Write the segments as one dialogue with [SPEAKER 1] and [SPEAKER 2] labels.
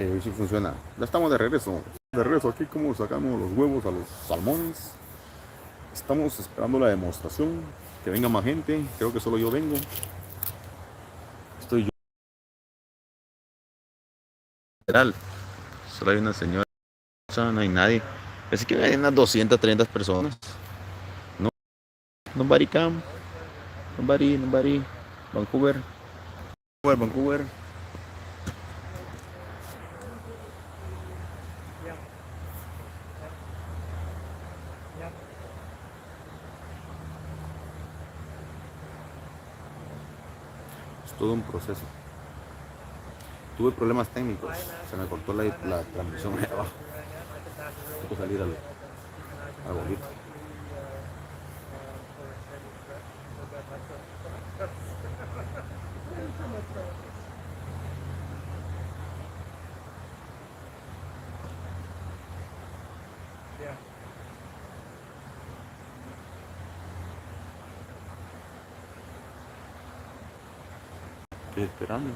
[SPEAKER 1] Hoy sí funciona. Ya estamos de regreso. De regreso aquí como sacamos los huevos a los salmones. Estamos esperando la demostración. Que venga más gente. Creo que solo yo vengo. Estoy yo. Literal. Solo hay una señora. No hay nadie. Así que hay unas 230 personas. No, nobody come. Nobody. Vancouver. Vancouver. Es todo un proceso. Tuve problemas técnicos. Se me cortó la transmisión ahí abajo. Tengo que salir al bolito. Estoy esperando.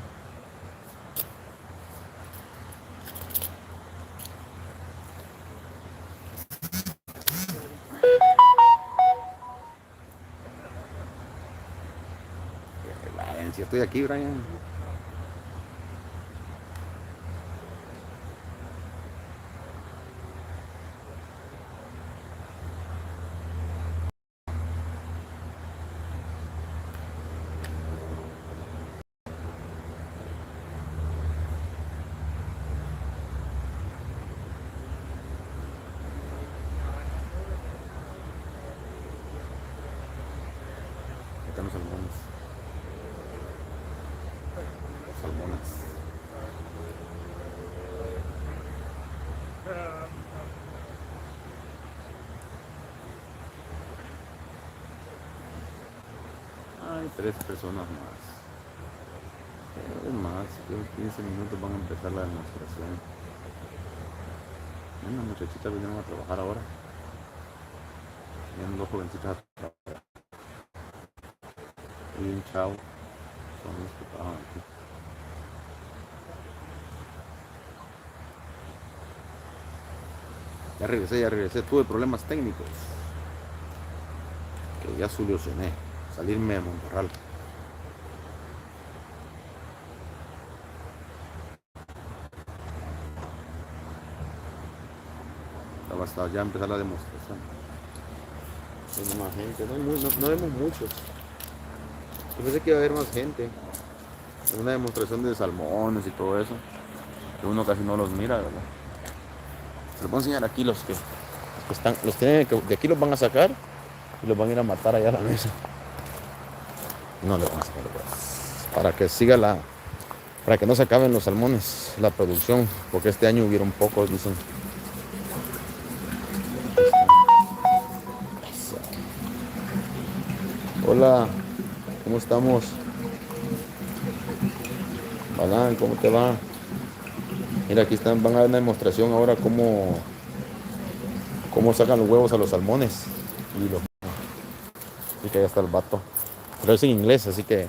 [SPEAKER 1] Si estoy aquí, Brian. Acá los salmones. Salmonas. Hay 3 personas más. Es más, en 15 minutos van a empezar la demostración. Una muchachita vinieron a trabajar ahora. Vienen 2 jovencitas a trabajar. Y un chavo. Son los que trabajan aquí. Ya regresé. Tuve problemas técnicos. Que ya solucioné. Salirme de Monterral. Ya empezar la demostración. Hay más gente. No vemos muchos. Yo pensé que iba a haber más gente. Es una demostración de salmones y todo eso. Que uno casi no los mira, ¿verdad? Se los voy a enseñar aquí los que están. Los tienen de aquí los van a sacar y los van a ir a matar allá a la mesa. No le van a sacar pues, para que no se acaben los salmones, la producción, porque este año hubieron pocos, dicen. Hola, ¿cómo estamos? Balán, ¿cómo te va? Mira, aquí van a dar una demostración ahora cómo sacan los huevos a los salmones. Así que ya está el vato. Pero es en inglés, así que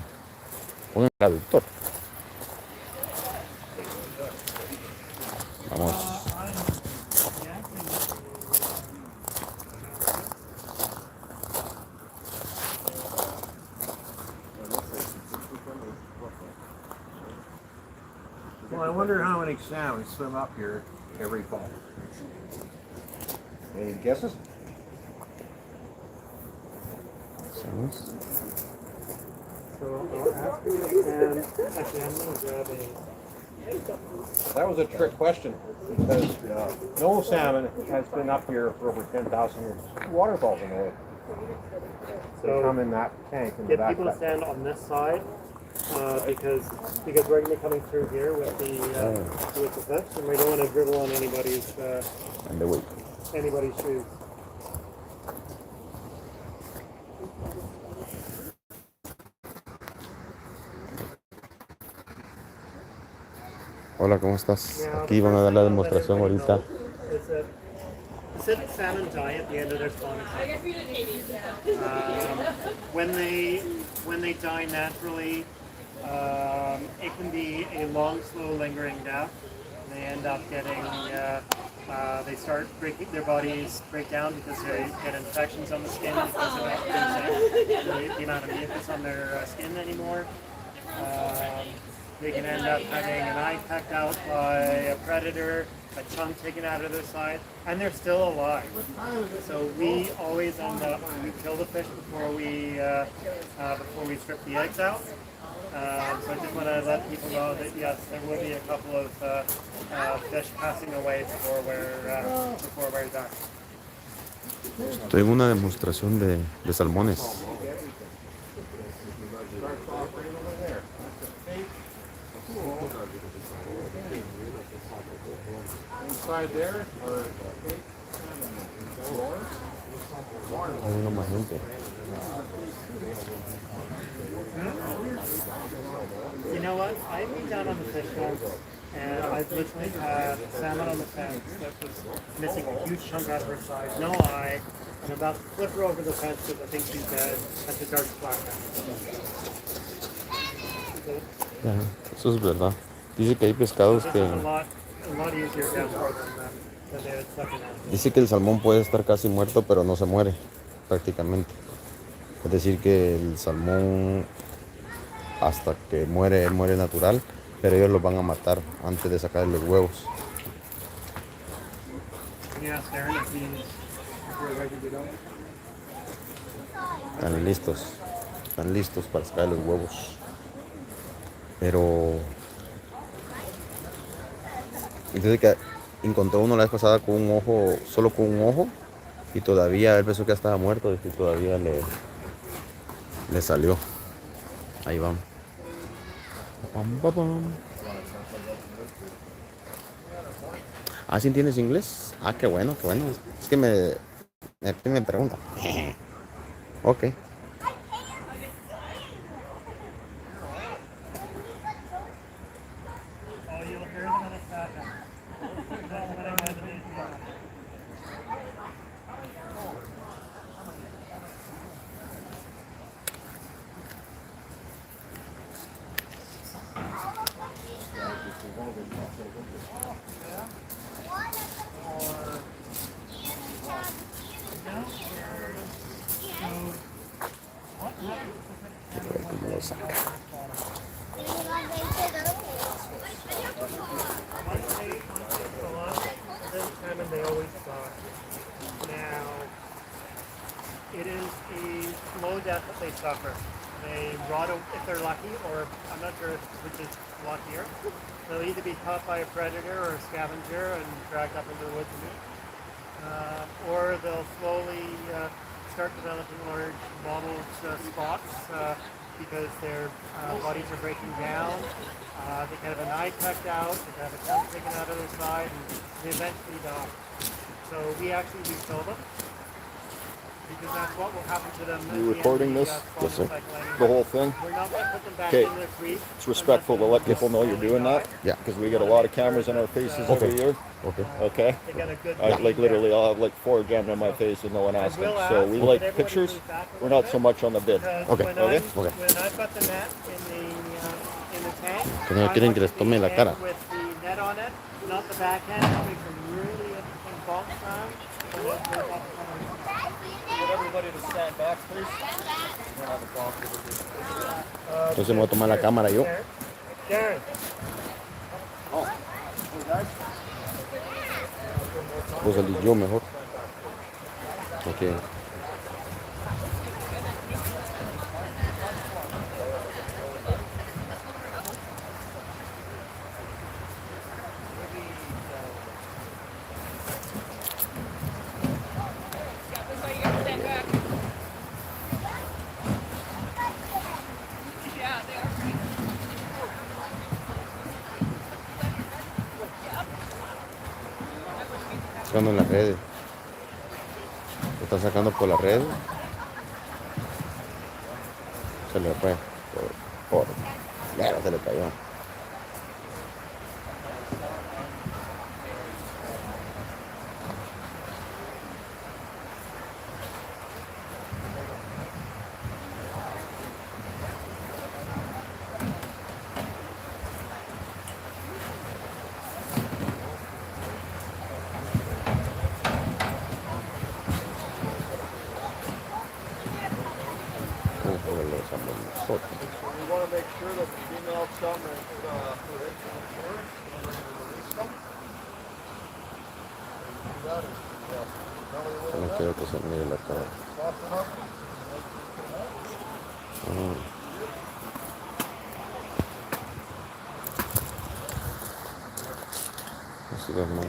[SPEAKER 1] pongan traductor. Vamos.
[SPEAKER 2] Well, I wonder how many salmon swim up here every fall. Any guesses?
[SPEAKER 3] So I'll ask you, and actually I'm going to grab a...
[SPEAKER 2] That was a trick question because no salmon has been up here for over 10,000 years. Waterfalls in the way. They come in that tank in the
[SPEAKER 3] Get
[SPEAKER 2] back.
[SPEAKER 3] people to stand on this side because we're going to be coming through here with the fish, and we don't want to dribble on anybody's shoes.
[SPEAKER 1] Hola, ¿cómo estás? Aquí van a dar la demostración ahorita.
[SPEAKER 3] Pacific salmon die at the end of their spawning cycle. When they die naturally, it can be a long, slow, lingering death. and they end up getting, they start breaking, their bodies break down because they get infections on the skin because they're not losing the amount of mucus on their skin anymore. They can end up having an eye pecked out by a predator, a chunk taken out of their side, and they're still alive. So we always end up, we kill the fish before we strip the eggs out. So I just want to let people know that yes, there will be a couple of fish passing away before we're done.
[SPEAKER 1] Tengo una demostración de salmones.
[SPEAKER 2] Inside there are
[SPEAKER 1] Hay una más gente.
[SPEAKER 3] You know what? I've been down on the fish once, and I've literally had salmon on the fence that was missing a huge chunk out of her side, no eye, and I'm about to flip her over the fence because I think she's dead, and she starts flashing.
[SPEAKER 1] Eso es verdad. Dice que hay pescados
[SPEAKER 3] This
[SPEAKER 1] que...
[SPEAKER 3] is a lot easier down than they had stuck in that.
[SPEAKER 1] Dice que el salmón puede estar casi muerto, pero no se muere, prácticamente. Es decir, que el salmón, hasta que muere, muere natural, pero ellos los van a matar antes de sacarle los huevos.
[SPEAKER 3] Yeah, Darren, if we're ready to go.
[SPEAKER 1] Están listos para sacar los huevos. Pero entonces que encontró uno la vez pasada con un ojo, solo con un ojo, y todavía él pensó que ya estaba muerto y todavía le salió. Ahí vamos. Pam, pam, pam. Ah, ¿sí entiendes inglés? Ah, qué bueno, qué bueno. Es que me pregunta. Ok. Como lo saca.
[SPEAKER 3] Salmon they always stock. Now, it is a slow death that they suffer. They rot if they're lucky, or I'm not sure which is luckier. They'll either be caught by a predator or a scavenger and dragged up into the woods and eat, or they'll slowly start developing large mottled spots because their bodies are breaking down. They can have an eye pecked out, they can have a chunk taken out of their side, and they eventually die. So we actually refill them because that's what will happen to them.
[SPEAKER 4] You recording this?
[SPEAKER 1] Yes, sir.
[SPEAKER 4] The whole thing?
[SPEAKER 3] We're not going to put them back
[SPEAKER 4] Okay.
[SPEAKER 3] in their creek.
[SPEAKER 4] It's respectful to let people know you're doing that.
[SPEAKER 1] Yeah.
[SPEAKER 4] Because we get a lot of cameras in our faces every year.
[SPEAKER 1] Okay.
[SPEAKER 4] Okay?
[SPEAKER 3] They got a good
[SPEAKER 4] Like literally, I'll have like 4 jammed in my face with no one asking. So we like pictures. We're not so much on the bid.
[SPEAKER 1] Okay.
[SPEAKER 3] When
[SPEAKER 4] Okay.
[SPEAKER 3] when I've got the net in the tank,
[SPEAKER 1] Que no quieren que les tome la cara.
[SPEAKER 3] with the net on it, not the back end, that makes a really interesting bulk sound.
[SPEAKER 4] Get everybody to stand back, please.
[SPEAKER 1] Entonces me voy a tomar la cámara yo.
[SPEAKER 3] Darren,
[SPEAKER 1] Voy a salir yo mejor. Ok. Sacando en las redes. Lo está sacando por las redes. Se le fue. Claro, se le cayó. No quiero que se mire la cara. Así es más.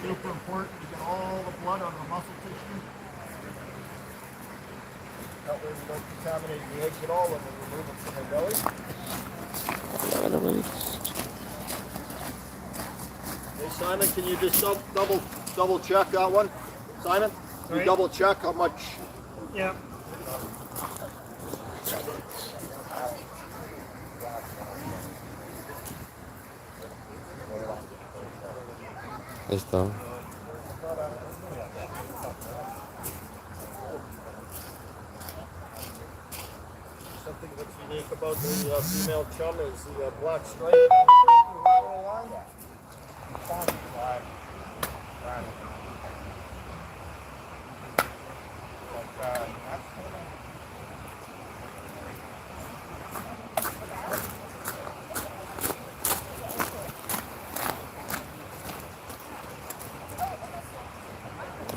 [SPEAKER 2] Super important to get all the blood on the muscle tissue. That way we don't contaminate the eggs at all when we remove them from the belly. Hey Simon, can you just double check that one? Simon, can you double check how much?
[SPEAKER 3] Yeah.
[SPEAKER 1] Ahí está.
[SPEAKER 2] Something that's unique about the female chum is the black stripe along that.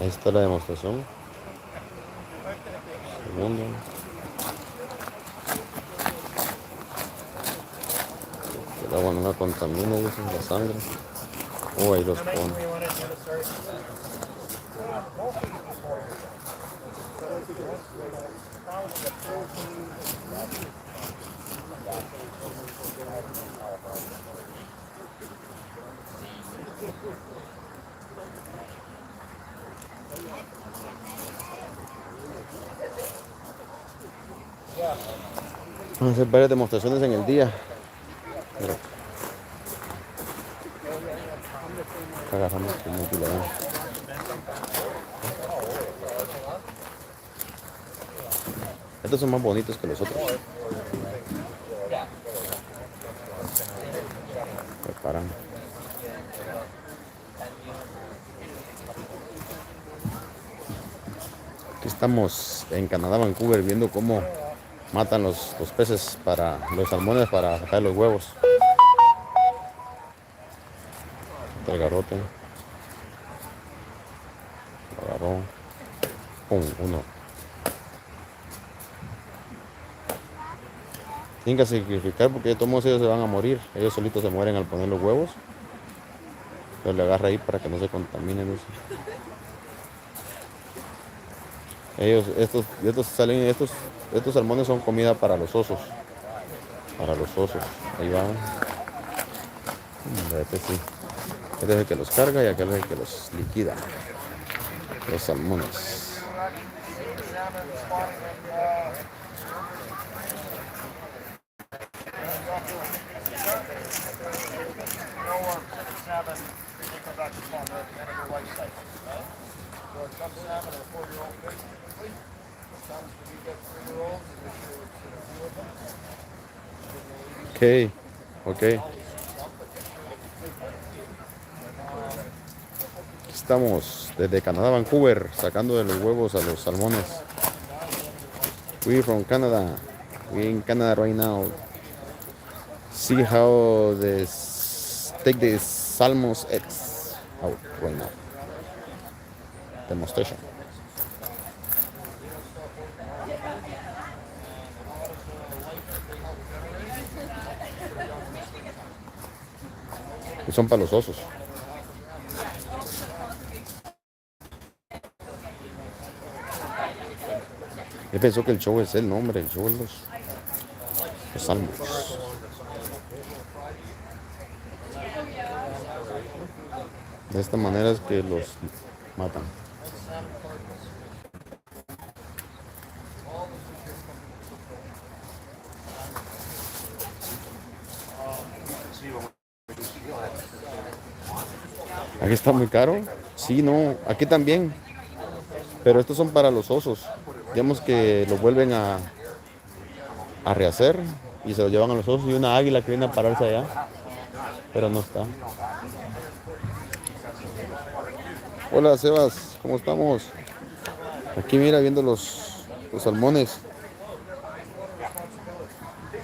[SPEAKER 1] Ahí está la demostración. Segundo. Que el agua no la contamina, dicen, la sangre. Oh, ahí los ponen. Vamos a hacer varias demostraciones en el día. Pero agarramos como que la dan. Estos son más bonitos que los otros. Preparan. Aquí estamos en Canadá, Vancouver, viendo cómo matan los peces para los salmones para sacar los huevos. El garrote. Lo agarró. ¡Pum! Uno. Tienen que sacrificar porque de todos modos ellos se van a morir. Ellos solitos se mueren al poner los huevos. Pero le agarra ahí para que no se contaminen. Estos salmones son comida para los osos. Para los osos. Ahí van. Este sí. Este es el que los carga y aquel es el que los liquida. Los salmones. Ok. Estamos desde Canadá, Vancouver, sacando de los huevos a los salmones. We're from Canada. We're in Canada right now. See how take the salmon's eggs out right now. Demonstration. Y son para los osos. Yo pensó que el show es el nombre, el show es los salmos. De esta manera es que los matan. Aquí está muy caro. Sí, no, aquí también. Pero estos son para los osos. Digamos que los vuelven a rehacer y se los llevan a los osos y una águila que viene a pararse allá. Pero no está. Hola Sebas, ¿cómo estamos? Aquí mira viendo los salmones.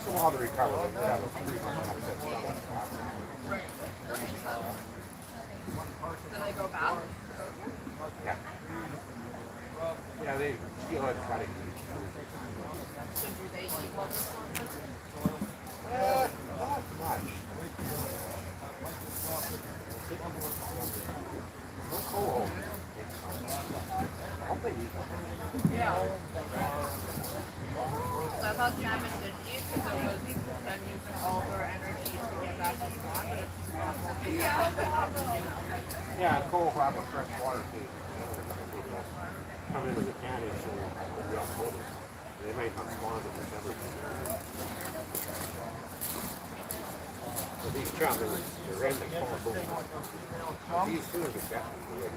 [SPEAKER 2] a while to recover. They have a 3-month access stuff.
[SPEAKER 5] Then they go back.
[SPEAKER 2] Yeah. Yeah, they feel like trying to
[SPEAKER 5] So do they eat more responses?
[SPEAKER 2] not much. No cold. Don't they eat them?
[SPEAKER 5] Yeah. So I thought salmon did eat because it was them using all their energy to get back to the water.
[SPEAKER 2] Yeah, cold will have a fresh water too. Come into the county, so they'll be all cold. They may not spawn in December. But these trout, they're in the fall. These soon are definitely ready.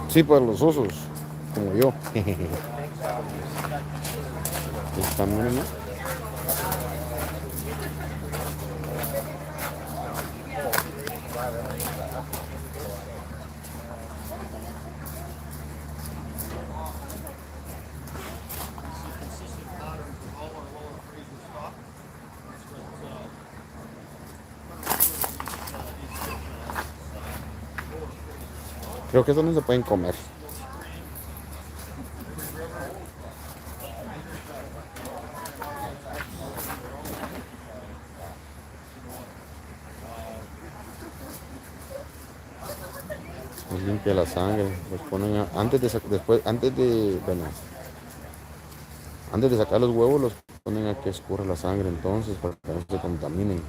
[SPEAKER 1] Sí, pues los osos, como yo. Están, miren, ¿no? Creo que estos no se pueden comer. Les limpia la sangre, los ponen antes de antes de sacar los huevos los ponen a que escurra la sangre entonces para que no se contaminen.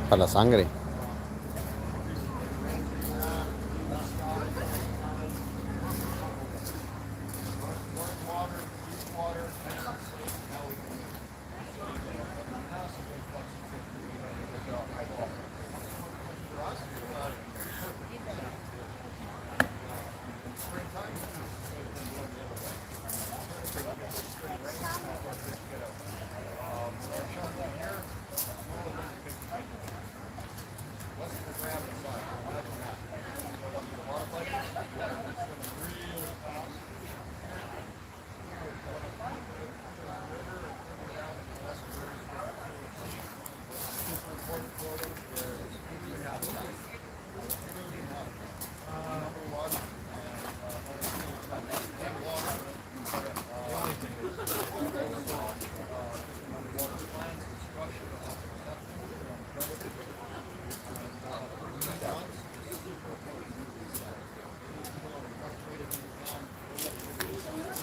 [SPEAKER 1] Para la sangre.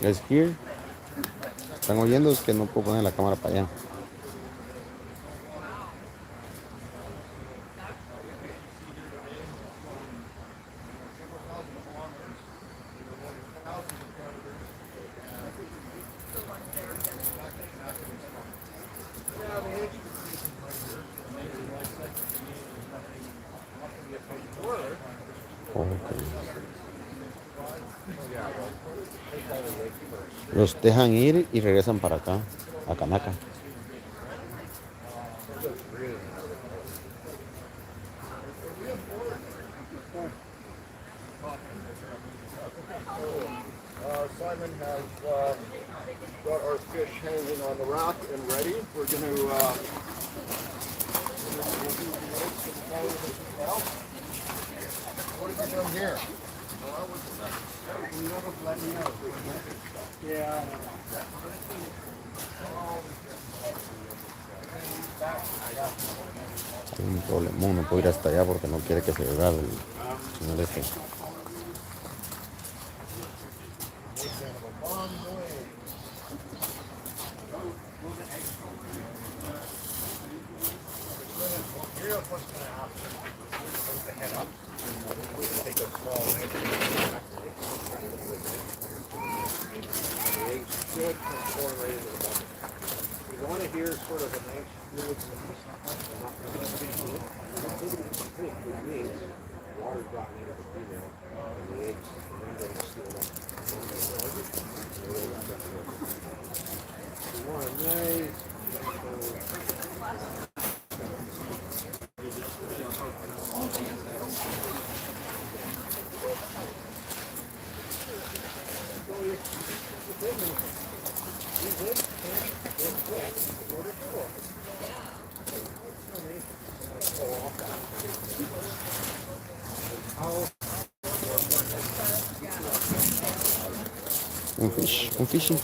[SPEAKER 1] Es here. Están oyendo, es que no puedo poner la cámara para allá. Los dejan ir y regresan para acá, a Canaca.
[SPEAKER 4] Simon has got our fish hanging on the rack and ready. We're going to what have you done here?
[SPEAKER 3] You never let me know. Yeah.
[SPEAKER 1] Hay un problema, no puede ir hasta allá porque no quiere que se vea el señor este.
[SPEAKER 2] You want to hear sort of a nice fluid water dropping into the female and the eggs sealed up. You want a nice
[SPEAKER 1] Un fishing. Fishing.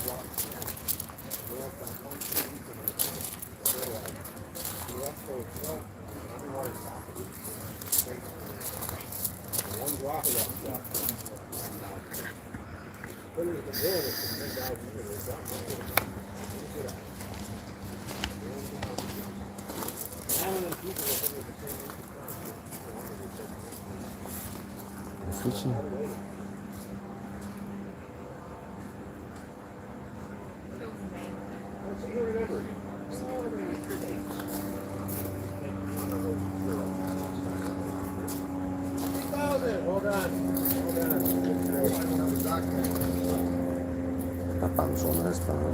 [SPEAKER 1] La panzona esta, ¿no?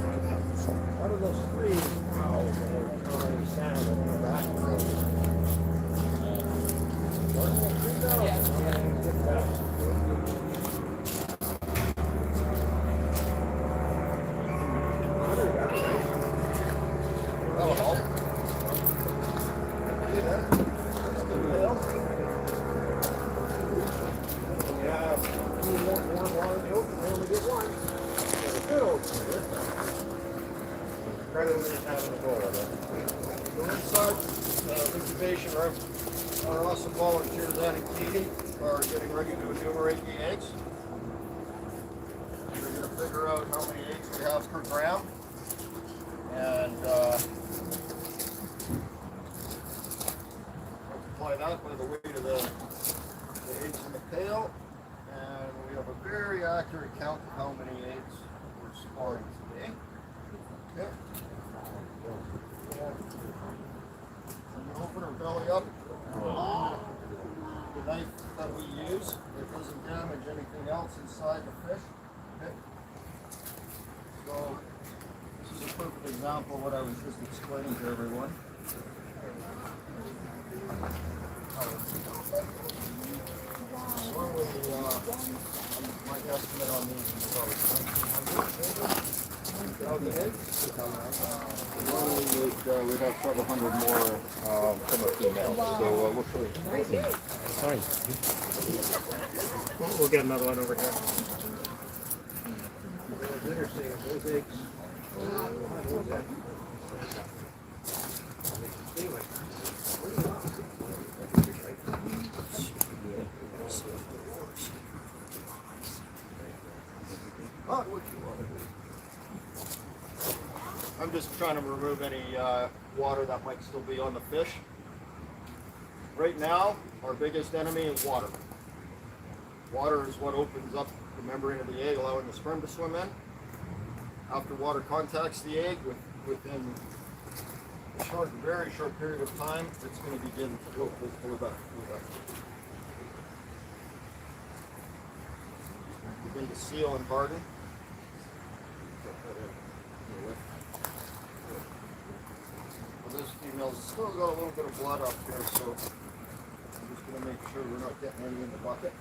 [SPEAKER 2] Out of those three, salmon in the back. Rather than just having a bowl of it.
[SPEAKER 4] So inside the incubation room, our awesome volunteers, Ann and Katie, are getting ready to enumerate the eggs. We're going to figure out how many eggs we have per gram. And multiply that by the weight of the eggs in the pail. And we have a very accurate count of how many eggs we're spawning today. Okay. Open our belly up. The knife that we use, it doesn't damage anything else inside the fish. Okay. So this is a perfect example of what I was just explaining to everyone. Normally, my estimate on these is probably 1,900. We'd have several hundred more from a female, so we'll show you.
[SPEAKER 1] Sorry.
[SPEAKER 3] We'll get another one over here.
[SPEAKER 2] What's interesting is those eggs.
[SPEAKER 4] I'm just trying to remove any water that might still be on the fish. Right now, our biggest enemy is water. Water is what opens up the membrane of the egg, allowing the sperm to swim in. After water contacts the egg, within a very short period of time, it's going to begin to go pull it back. Begin to seal and harden. Well, this female's still got a little bit of blood up here, so I'm just going to make sure we're not getting any in the bucket.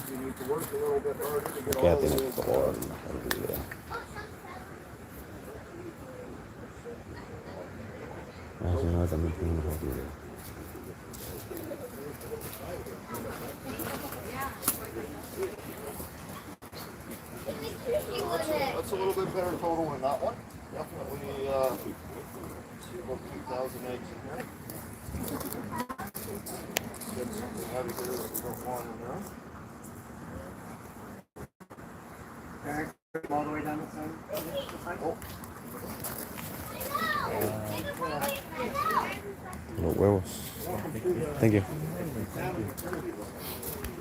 [SPEAKER 4] you need to work a little bit harder to get
[SPEAKER 1] Que ya
[SPEAKER 4] all the
[SPEAKER 1] tiene
[SPEAKER 4] eggs
[SPEAKER 1] todo
[SPEAKER 4] out.
[SPEAKER 1] el video. Ah, si no, también tiene mejor video.
[SPEAKER 4] That's a little bit better total than that one. Definitely see about 2,000 eggs in here. Get something out of here that we don't want in there.
[SPEAKER 3] Eric, all the way down the side.
[SPEAKER 4] Oh,
[SPEAKER 1] Los huevos. Thank you.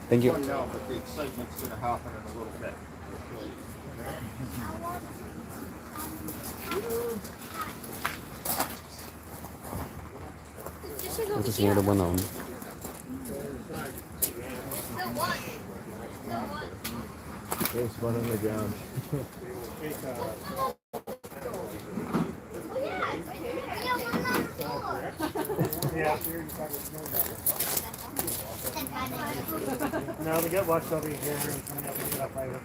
[SPEAKER 1] Thank you.
[SPEAKER 4] one now, but the excitement's going to happen in a little bit.
[SPEAKER 1] Este señor es buena onda.
[SPEAKER 2] There's one on the ground.
[SPEAKER 3] Yeah. No, they get washed over here and coming up and pick it up later.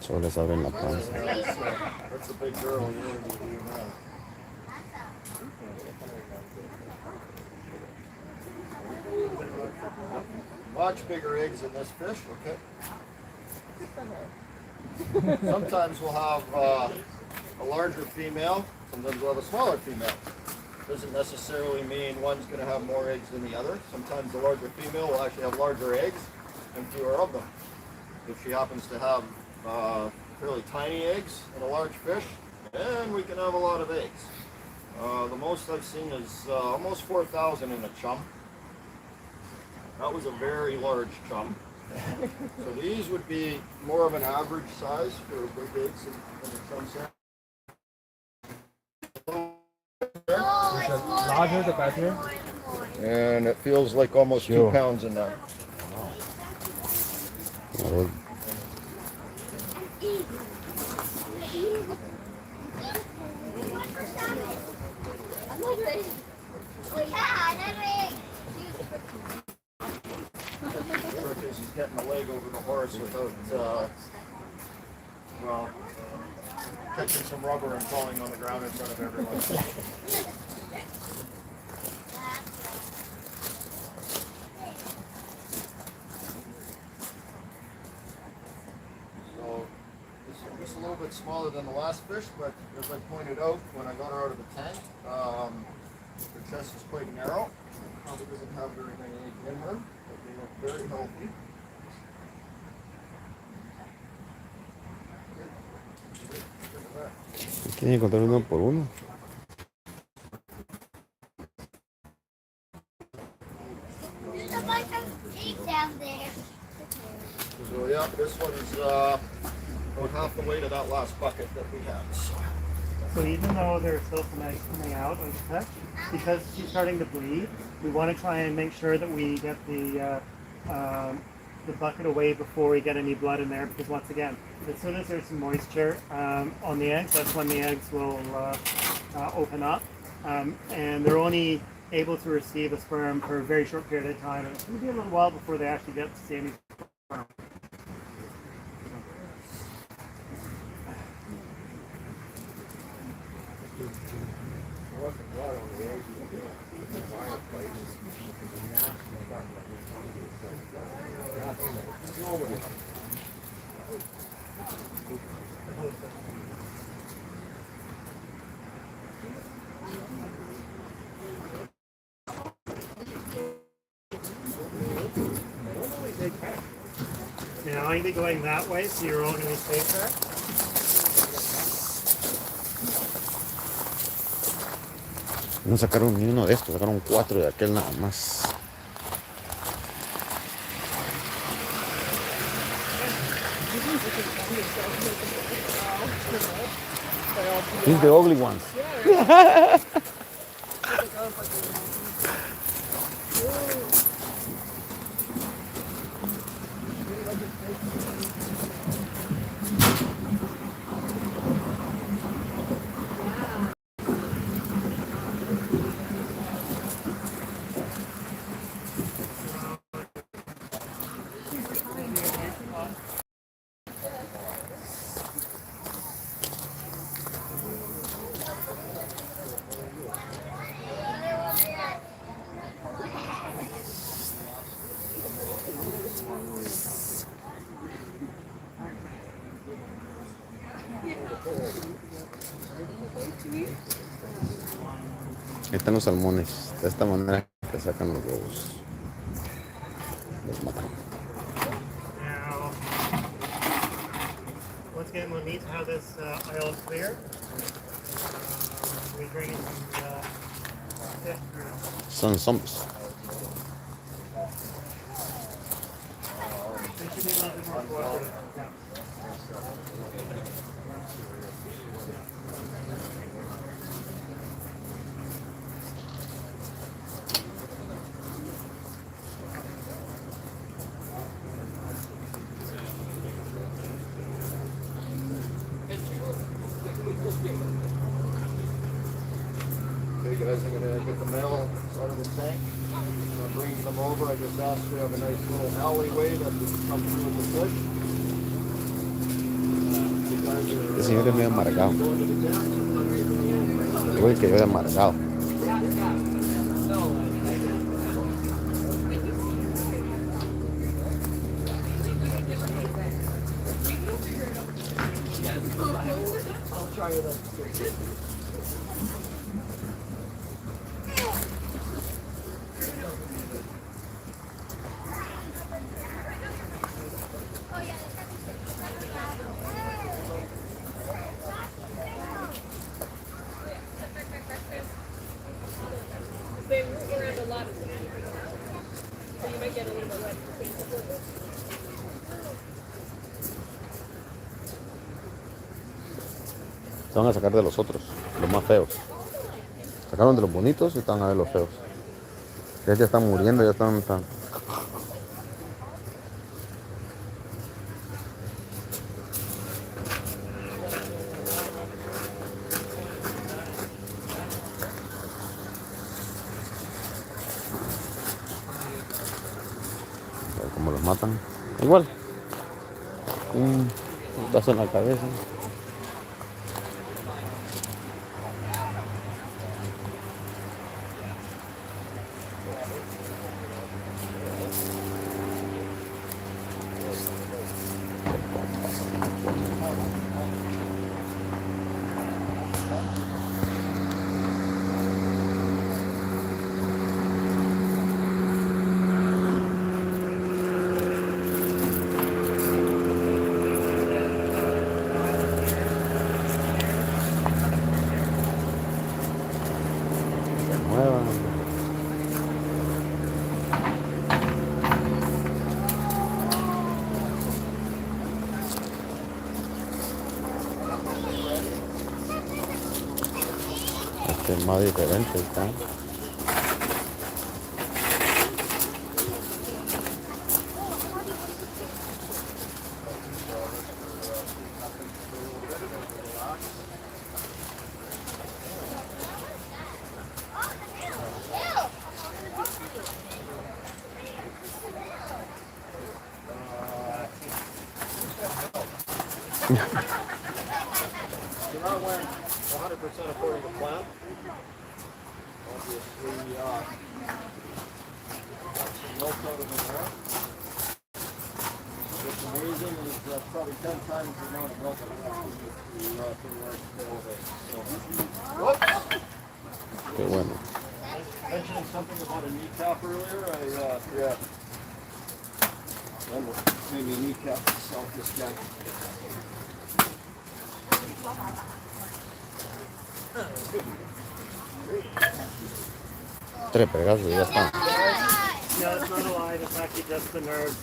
[SPEAKER 1] Solo les abren la panza.
[SPEAKER 4] That's a big girl. You really need to do that. Much bigger eggs in this fish, okay? Sometimes we'll have a larger female, sometimes we'll have a smaller female. Doesn't necessarily mean one's going to have more eggs than the other. Sometimes the larger female will actually have larger eggs and fewer of them. If she happens to have fairly tiny eggs in a large fish, then we can have a lot of eggs. The most I've seen is almost 4,000 in a chum. That was a very large chum. So these would be more of an average size for big eggs in the chum set.
[SPEAKER 2] Larger the better.
[SPEAKER 4] And it feels like almost 2 pounds in there.
[SPEAKER 1] Wow.
[SPEAKER 4] He's getting a leg over the horse without, well, catching some rubber and falling on the ground in front of everyone. So, this is a little bit smaller than the last fish, but as I pointed out when I got her out of the tank, her chest is quite narrow. Probably doesn't have very many eggs in her, but they look very healthy.
[SPEAKER 1] Tiene que encontrar uno por uno.
[SPEAKER 6] There's a bunch of eggs down there.
[SPEAKER 4] So yeah, this one's about half the weight of that last bucket that we had.
[SPEAKER 3] So even though there's still some eggs coming out of the fish, because she's starting to bleed, we want to try and make sure that we get the bucket away before we get any blood in there, because once again, as soon as there's some moisture on the eggs, that's when the eggs will open up, and they're only able to receive a sperm for a very short period of time, and it's going to be a little while before they actually get to see any sperm. Now I'm going to be going that way, so you're all going to be safer.
[SPEAKER 1] No sacaron ni uno de estos, sacaron 4 de aquel nada más. These the ugly ones. Ahí están los salmones. De esta manera que sacan los huevos. Los matan.
[SPEAKER 3] Now, once again, we'll need to have this oil clear. We drain some fish through.
[SPEAKER 1] Son zombies.
[SPEAKER 3] There should be a little bit more water. Yeah.
[SPEAKER 4] Okay guys, I'm gonna get the metal out of the tank. I'm gonna bring them over. I just asked we have a nice little alleyway that we can come through with the fish. You guys are,
[SPEAKER 1] Este señor es medio amargado.
[SPEAKER 4] going to the tank.
[SPEAKER 1] Igual que yo de amargado.
[SPEAKER 5] They move around a lot of times, so you might get a little bit wet.
[SPEAKER 1] Se van a sacar de los otros, los más feos. Sacaron de los bonitos y están a ver los feos. Ya están muriendo, ya están. A ver cómo los matan. Igual. Un tazo en la cabeza. Este es más diferente, está.
[SPEAKER 4] So that went 100% according to plan. Obviously, got some milk out of the there. What's amazing is probably 10 times the amount of milk that we have to the right scale of it. So, whoops!
[SPEAKER 1] Qué bueno.
[SPEAKER 4] Mentioning something about a kneecap earlier. Yeah. Well, maybe a kneecap itself this guy.
[SPEAKER 1] Tres pegazos y ya está.
[SPEAKER 3] No, it's not alive. It's actually just the nerves.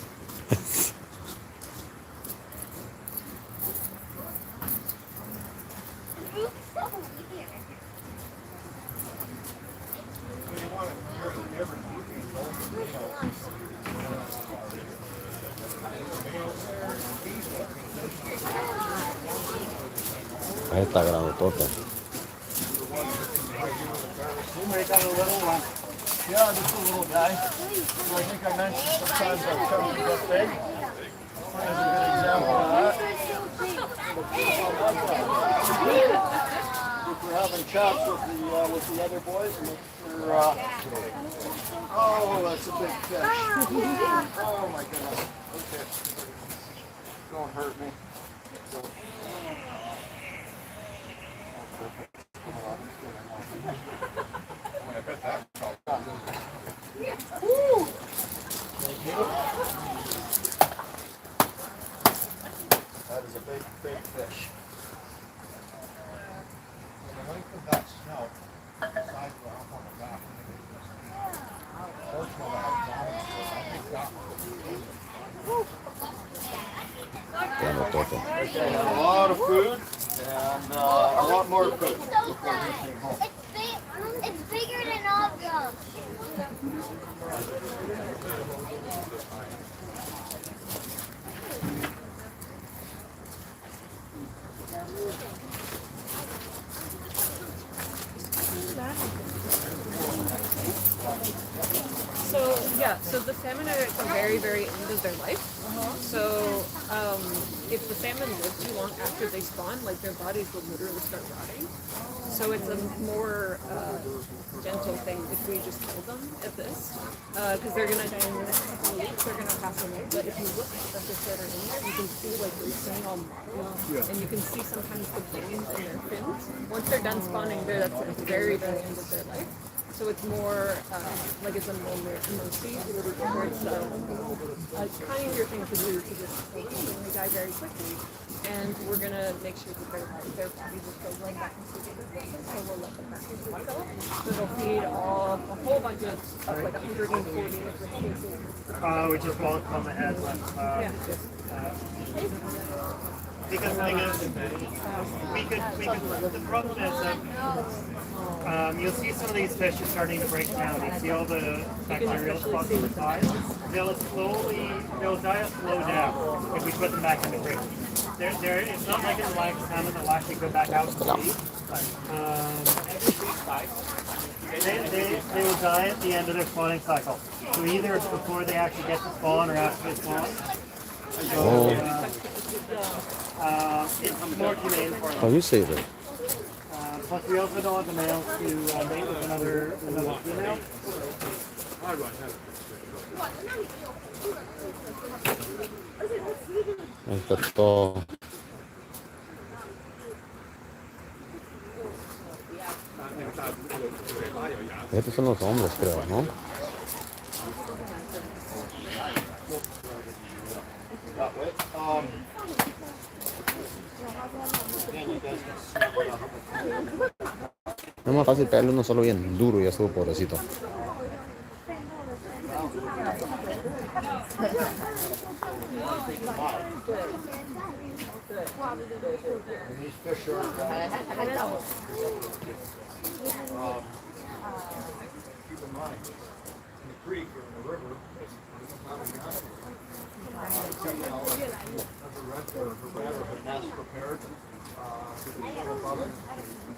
[SPEAKER 1] Ahí está grandotote.
[SPEAKER 4] You may got a little one. Yeah, just a little guy. So I think I mentioned sometimes I've come to get big. Here's a good example of that. If we're having chats with the other boys, and oh, that's a big fish. Oh my goodness. Okay. Don't hurt me. That is a big, big fish. The length of that snout, the size of the hump on the back,
[SPEAKER 1] Grandotote.
[SPEAKER 4] a lot of food and a lot more food.
[SPEAKER 6] It's bigger than all of them.
[SPEAKER 7] So the salmon are at the very, very end of their life. So if the salmon live too long after they spawn, like their bodies will literally start rotting. So it's a more gentle thing if we just kill them at this, because they're gonna die in the next couple of weeks. They're gonna pass away. But if you look at the fish that are in there, you can see like they're staying all mottled, and you can see sometimes the veins in their fins. Once they're done spawning, that's at the very, very end of their life. So it's more like it's a more mercy, where it's a kinder thing to do to just kill them, and they die very quickly. And we're gonna make sure that their bodies will go right back into the system, so we'll let them back into the cell. So it'll feed all a whole bunch of like 140 different species.
[SPEAKER 3] We just won't come ahead.
[SPEAKER 7] Yeah.
[SPEAKER 3] Because the thing is, the problem is that you'll see some of these fish are starting to break down. You see all the bacterial spots on the side. They'll die a slow death if we put them back in the crate. It's not like in the live salmon they'll actually go back out to sea. They will die at the end of their spawning cycle. So either it's before they actually get to spawn or after they spawn. So, it's more humane for them.
[SPEAKER 1] How you say that?
[SPEAKER 3] Plus, we also don't want the males to mate with another female.
[SPEAKER 1] Ahí está todo. Estos son los hombres, creo, ¿no?
[SPEAKER 4] That way. Again, you guys can see
[SPEAKER 1] Es más fácil pegarle uno solo bien duro y ya estuvo, pobrecito.
[SPEAKER 4] these fish are keep in mind, in the creek or in the river, her nest prepared to be above it.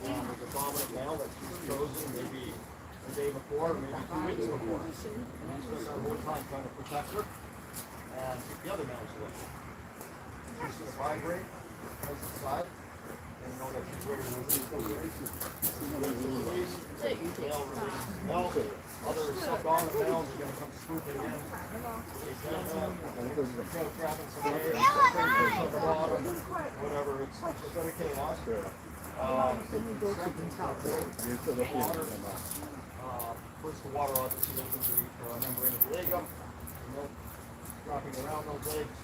[SPEAKER 4] There's a dominant male that's chosen maybe the day before or maybe 2 weeks before. And he spends our whole time trying to protect her and keep the other males away. She's going to vibrate, has the side, and know that she's ready to release the release. Male releases male. Other subdominant males are going to come swooping in. Grabbing some eggs, fish on the bottom, whatever. It's a bit of chaos. First the water obviously goes into the membrane of the legum. Milk dropping around those eggs.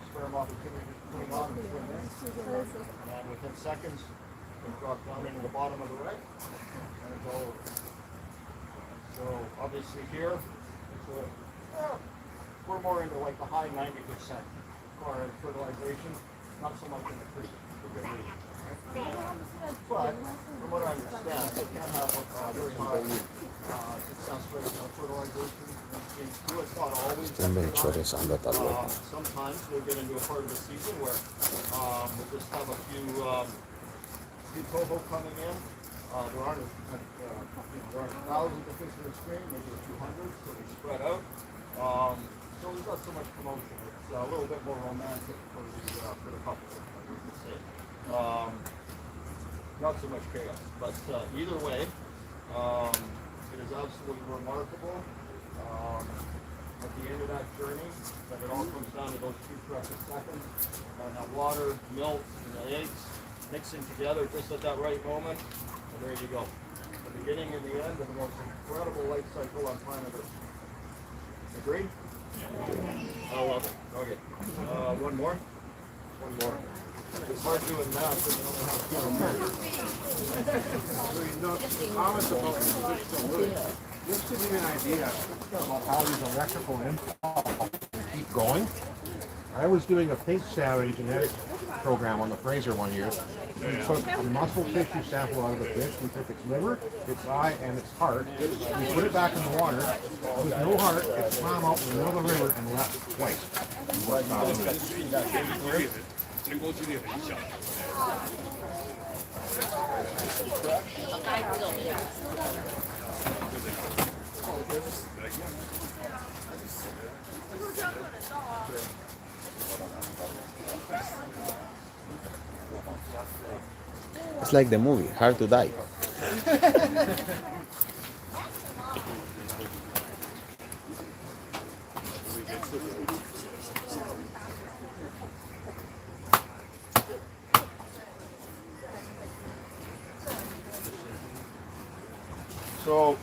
[SPEAKER 4] Sperm opportunity coming on and swim in. And within seconds, they drop down into the bottom of the egg. And it's all over. So obviously here, we're more into like the high 90% for fertilization, not so much in the creek for good reason. But from what I understand, they can have very high success rate on fertilization. It's not always. Sometimes we'll get into a part of the season where we'll just have a few coho coming in. There aren't thousands of fish in the stream, maybe 200, so they spread out. So there's not so much commotion. It's a little bit more romantic for the couple, I would say. Not so much chaos, but either way, it is absolutely remarkable. At the end of that journey, that it all comes down to those few precious seconds, and that water, milk, and the eggs mixing together just at that right moment, and there you go. The beginning and the end of the most incredible life cycle on planet Earth. Agreed? I love it. Okay. One more? One more. It's hard doing math when you only have 2
[SPEAKER 2] Comments about the fish. Just to give you an idea about how these electrical impulses keep going. I was doing a pig salmon genetic program on the Fraser one year. We took a muscle tissue sample out of the fish. We took its liver, its eye, and its heart. We put it back in the water. With no heart, it swam out in the middle of the river and left twice.
[SPEAKER 1] It's like the movie, Hard to Die.
[SPEAKER 4] So,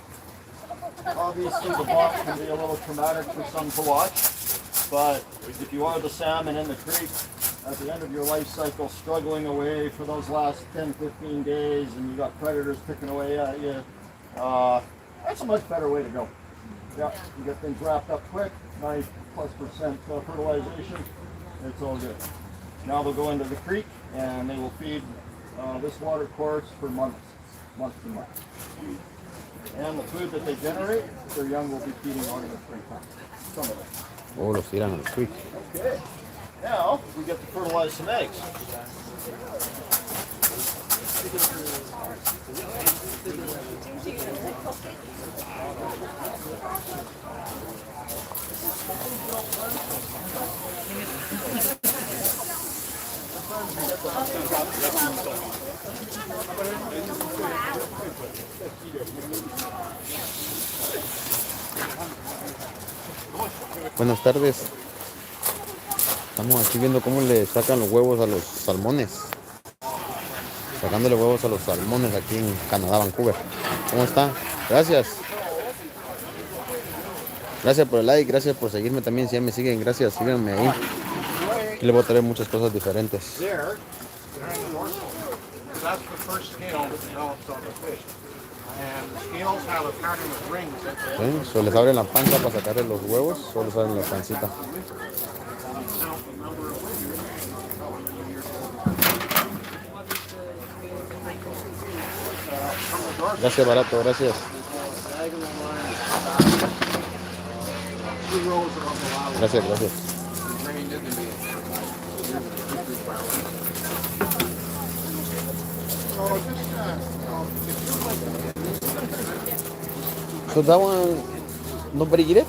[SPEAKER 4] obviously the box can be a little traumatic for some to watch, but if you are the salmon in the creek, at the end of your life cycle, struggling away for those last 10, 15 days, and you got predators picking away at you, that's a much better way to go. Yeah, you get things wrapped up quick, 90+% fertilization, it's all good. Now they'll go into the creek, and they will feed this water course for months and months. And the food that they generate, their young will be feeding on in the springtime. Some of it.
[SPEAKER 1] Oh, los tiran al creek.
[SPEAKER 4] Okay. Now we get to fertilize some eggs.
[SPEAKER 1] Buenas tardes. Estamos aquí viendo cómo le sacan los huevos a los salmones. Sacándole huevos a los salmones aquí en Canadá, Vancouver. ¿Cómo está? Gracias. Gracias por el like, gracias por seguirme también. Si ya me siguen, gracias, síganme ahí. Aquí les voy a traer muchas cosas diferentes.
[SPEAKER 2] That's the first scale that develops on the fish. And the scales have a pattern of rings.
[SPEAKER 1] ¿Sí? So les abren la panza para sacarle los huevos, o les abren la pancita. Gracias, barato, gracias. Gracias, gracias. So that one, nobody get it?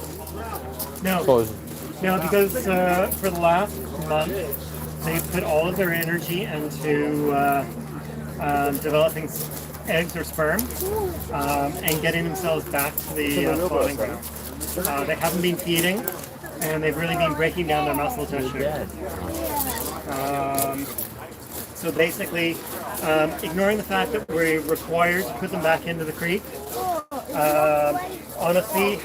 [SPEAKER 3] No.
[SPEAKER 1] So,
[SPEAKER 3] No, because for the last month, they put all of their energy into developing eggs or sperm and getting themselves back to the spawning ground. They haven't been feeding, and they've really been breaking down their muscle tissue. So basically, ignoring the fact that we're required to put them back into the creek, honestly,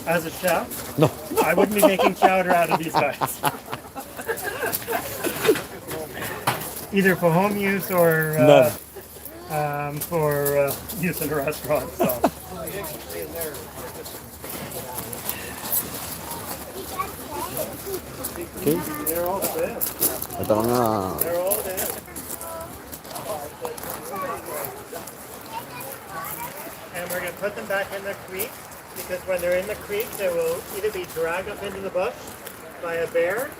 [SPEAKER 3] as a chef,
[SPEAKER 1] no.
[SPEAKER 3] I wouldn't be making chowder out of these guys. Either for home use or for use in a restaurant. So.
[SPEAKER 1] Okay.
[SPEAKER 3] They're all set.
[SPEAKER 1] Ahorita van a...
[SPEAKER 3] They're all dead. And we're going to put them back in the creek because when they're in the creek, they will either be dragged up into the bush by a bear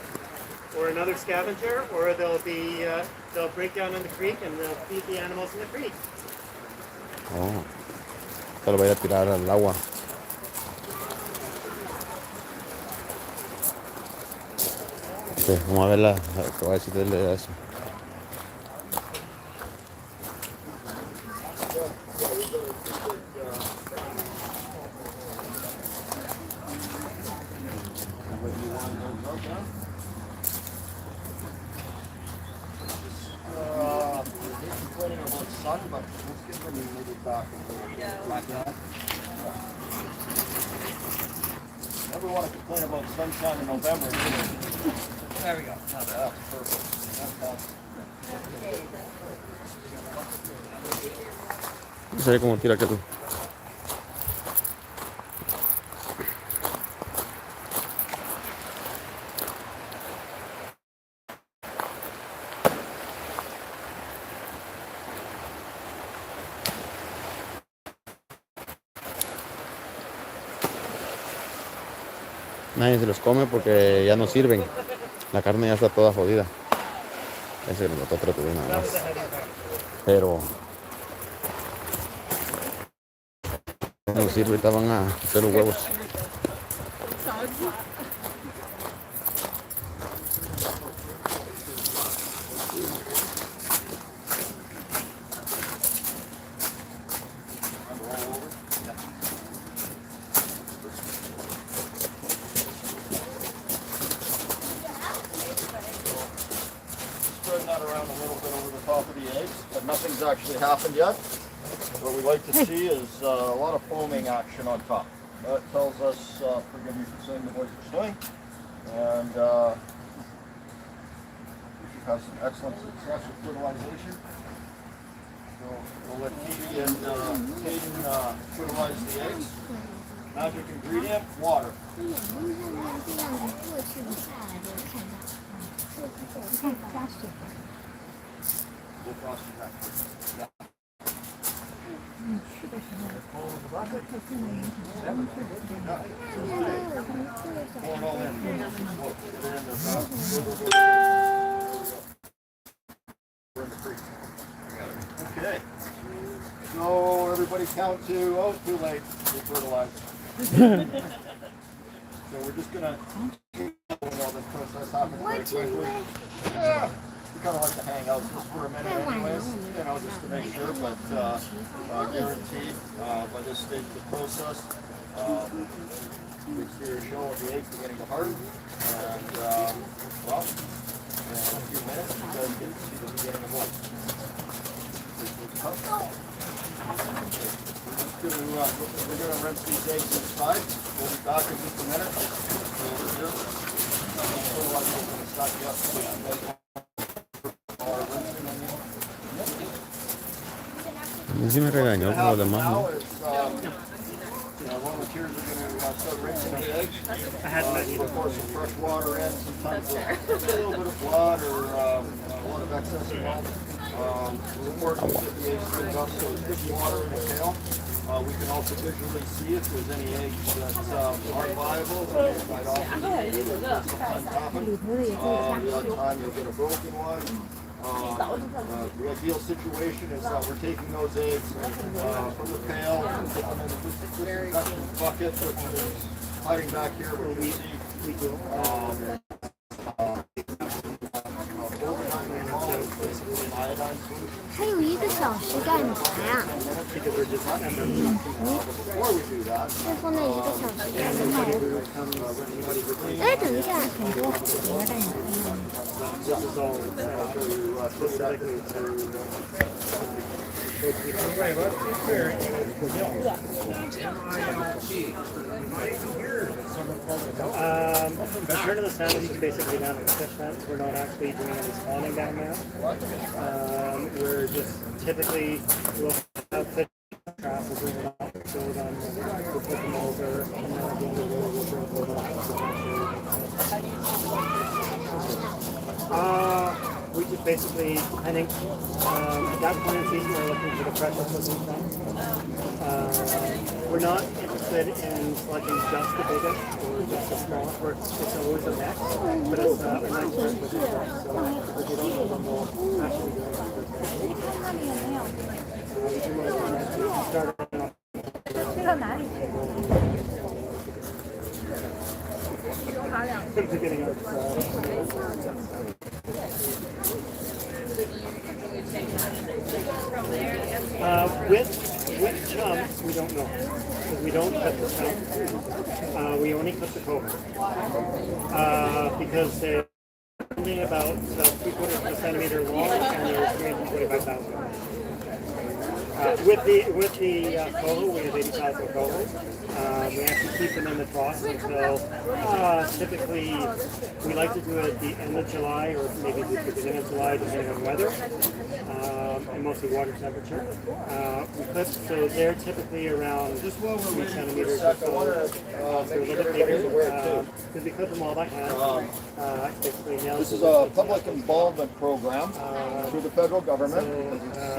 [SPEAKER 3] or another scavenger, or they'll break down in the creek and they'll feed the animals in the creek.
[SPEAKER 1] Oh, se lo voy a tirar al agua. Ok, vamos a ver la que va a decir de eso.
[SPEAKER 4] Complaining about sun, but let's get them maybe back. Never want to complain about sunshine in November. There we go. That's perfect.
[SPEAKER 1] No sé cómo tira que tú. Nadie se los come porque ya no sirven. La carne ya está toda jodida. Ese me lo está tratando nada más. Pero no sirve, estaban a hacer los huevos.
[SPEAKER 4] Spread that around a little bit over the top of the eggs, but nothing's actually happened yet. What we like to see is a lot of foaming action on top. That tells us, forgive me for saying the voice for swing, and we should have some excellent success with fertilization. So we'll let Phoebe and Hayden fertilize the eggs. Magic ingredient, water.
[SPEAKER 6] 这眼睛上面这样子过去的下来的，看到，你看加水。
[SPEAKER 4] We'll cross it back.
[SPEAKER 6] 你去的时候，这是没影响。
[SPEAKER 4] Pour it all in. Put it in the Okay. So everybody count to, oh, too late. We'll fertilize. So we're just gonna while this process happens very quickly. Yeah. We kind of like to hang out just for a minute anyways, you know, just to make sure, but guaranteed by this stage of the process, the exterior shell of the eggs beginning to harden, and well, in a few minutes you guys get to see the beginning of life. We're going to rinse these eggs inside. We'll be back in just a minute.
[SPEAKER 1] Sí me regañó por lo demás, ¿no?
[SPEAKER 4] Volunteers are going to start rinsing the eggs. We'll pour some fresh water in, sometimes a little bit of blood or a lot of excess milk. It's important to get the eggs cleaned up so it's good water in the pail. We can also visually see if there's any eggs that aren't viable. Quite often, sometimes happen. The odd time you'll get a broken one. The ideal situation is that we're taking those eggs from the pail and put them in the disinfection bucket, which is hiding back here, which you see. Iodine solution.
[SPEAKER 6] 还有1个小时干啥呀？
[SPEAKER 4] Before we do that,
[SPEAKER 6] 再放那1个小时干什么？哎，等一下，很多活的你看到吗？
[SPEAKER 3] Return to the sound is basically down at the fish net. We're not actually doing any spawning down there. We're just typically we'll have fish traps, we'll bring them up, build them, we'll put them over, and then at the end of the day we'll throw them over. we just basically, I think, at that point in the season, we're looking for the freshest looking stuff. We're not interested in selecting just the biggest or just the smallest. It's always a mix, but it's a nice mix with the stuff. So if you don't know them, we'll actually do it. Start off.
[SPEAKER 6] 这个哪里？
[SPEAKER 3] Beginning of, with chums, we don't know. Because we don't cut the chums. We only cut the cobra. Because they're only about 3/4 of a centimeter long and they're 325,000. With the coho, we have 80,000 coho. We actually keep them in the trough until typically we like to do it at the end of July or maybe the beginning of July, depending on weather and mostly water temperature. We clip, so they're typically around 3 centimeters or so. So a little bit bigger because we clip them all by hand. Basically nails.
[SPEAKER 4] This is a public involvement program through the federal government. It's,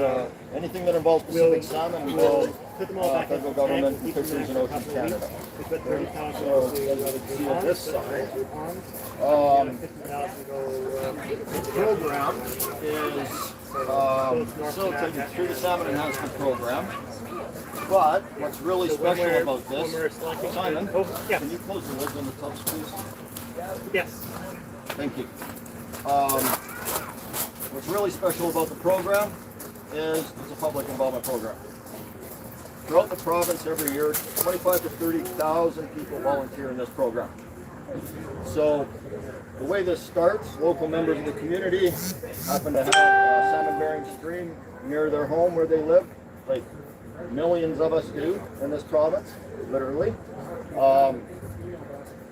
[SPEAKER 4] anything that involves Pacific salmon will
[SPEAKER 3] put them all back in
[SPEAKER 4] federal
[SPEAKER 3] the tank,
[SPEAKER 4] government
[SPEAKER 3] keep them
[SPEAKER 4] Fisheries
[SPEAKER 3] there
[SPEAKER 4] and
[SPEAKER 3] for a
[SPEAKER 4] Oceans
[SPEAKER 3] couple of
[SPEAKER 4] Canada.
[SPEAKER 3] weeks. We put 30,000
[SPEAKER 4] So,
[SPEAKER 3] into
[SPEAKER 4] see on this side.
[SPEAKER 3] 50,000 go.
[SPEAKER 4] The program is facilitated through the Salmon Enhancement Program. But what's really special about this, Simon,
[SPEAKER 3] Yeah.
[SPEAKER 4] can you close the lids on the tubs, please?
[SPEAKER 3] Yes.
[SPEAKER 4] Thank you. What's really special about the program is it's a public involvement program. Throughout the province every year, 25 to 30,000 people volunteer in this program. So the way this starts, local members of the community happen to have a salmon-bearing stream near their home where they live, like millions of us do in this province, literally.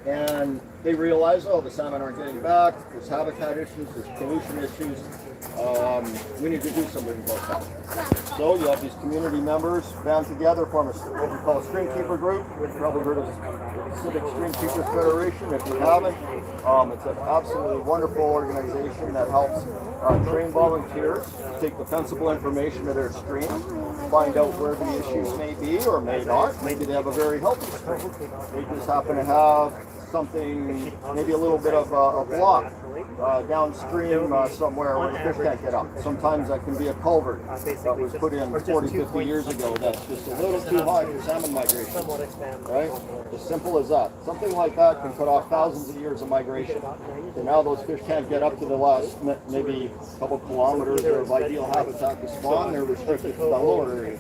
[SPEAKER 4] And they realize, oh, the salmon aren't getting back, there's habitat issues, there's pollution issues, we need to do something about that. So you have these community members band together, form what we call a streamkeeper group. You've probably heard of the Pacific Streamkeepers Federation. If you haven't, it's an absolutely wonderful organization that helps train volunteers to take defensible information to their stream, find out where the issues may be or may not. Maybe they have a very healthy stream. They just happen to have something, maybe a little bit of a block downstream somewhere where the fish can't get up. Sometimes that can be a culvert that was put in 40, 50 years ago that's just a little too high for salmon migration, right? As simple as that. Something like that can cut off thousands of years of migration. And now those fish can't get up to the last maybe a couple kilometers of ideal habitat to spawn. They're restricted to the lower area.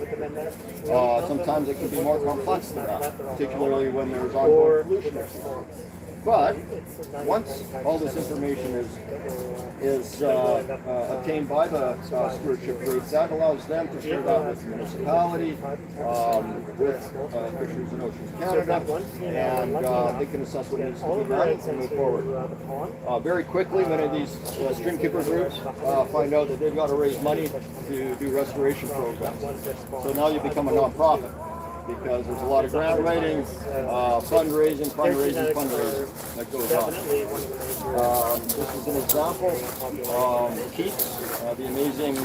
[SPEAKER 4] Sometimes it can be more complex than that, particularly when there's ongoing pollution issues. But once all this information is obtained by the stewardship group, that allows them to share that with the municipality, with Fisheries and Oceans Canada, and they can assess what needs to be done and move forward. Very quickly, many of these streamkeeper groups find out that they've got to raise money to do restoration programs. So now you become a nonprofit, because there's a lot of grant writing, fundraising that goes on. This is an example. Keats, the amazing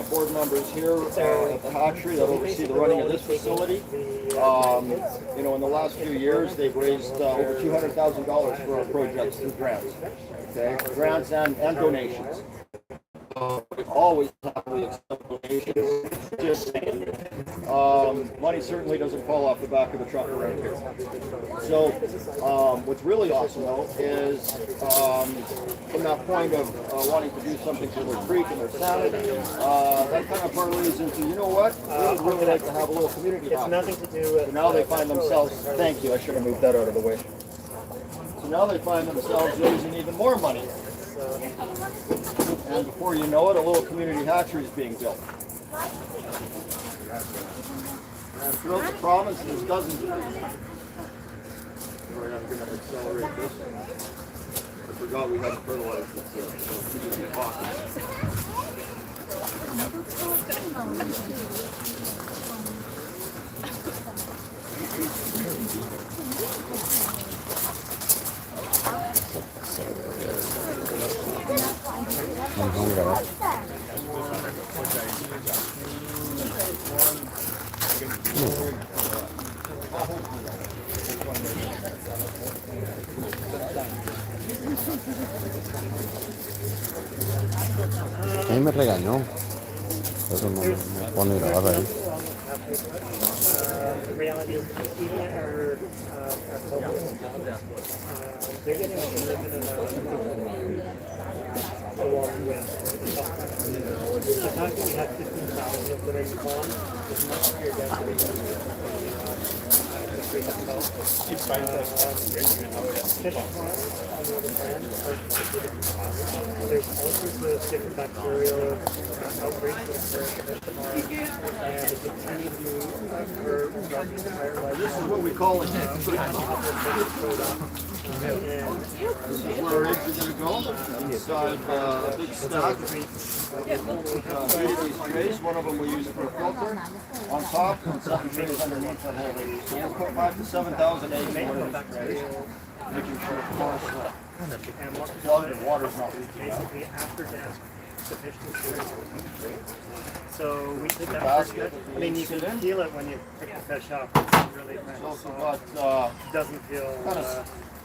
[SPEAKER 4] board members here at the hatchery that oversee the running of this facility. You know, in the last few years, they've raised over $200,000 for our projects through grants. Okay, grants and donations. Always happily accept donations. Just saying. Money certainly doesn't fall off the back of the truck around here. So what's really awesome though is from that point of wanting to do something for their creek and their salmon, that kind of parlays into, you know what, we would really like to have a little community
[SPEAKER 3] It's nothing to do with.
[SPEAKER 4] So now they find themselves, thank you, I should have moved that out of the way. So now they find themselves raising even more money. And before you know it, a little community hatchery is being built. And throughout the province, there's dozens of these. Sorry, I'm going to accelerate this. I forgot we had fertilized this.
[SPEAKER 1] A mí me regañó. Eso no pone grabar ahí.
[SPEAKER 3] The reality is, even our focus, they're getting a limited amount along with the fact that we have 15,000 of them in the pond is much bigger density than the creek itself. Fish farms, on the other hand, are there's all sorts of different bacterial outbreaks that occur in the fish pond, and they continue to occur throughout the entire life.
[SPEAKER 4] This is what we call a hit.
[SPEAKER 3] And
[SPEAKER 4] This is where our eggs are going to go. Inside a big stack. 8 of these trays. One of them we use for a filter. On top, and 7 trays underneath that whole. So we'll put 5,000 to 7,000 eggs in one of these trays. Making sure, of course,
[SPEAKER 3] and what
[SPEAKER 4] plug and water's not leaking out.
[SPEAKER 3] basically after death, the fish can stay. So we take that
[SPEAKER 4] Basket.
[SPEAKER 3] first. I mean, you can feel it when you pick the fish up. It's really kind
[SPEAKER 4] It's
[SPEAKER 3] of
[SPEAKER 4] also
[SPEAKER 3] soft.
[SPEAKER 4] got
[SPEAKER 3] It doesn't feel
[SPEAKER 4] kind of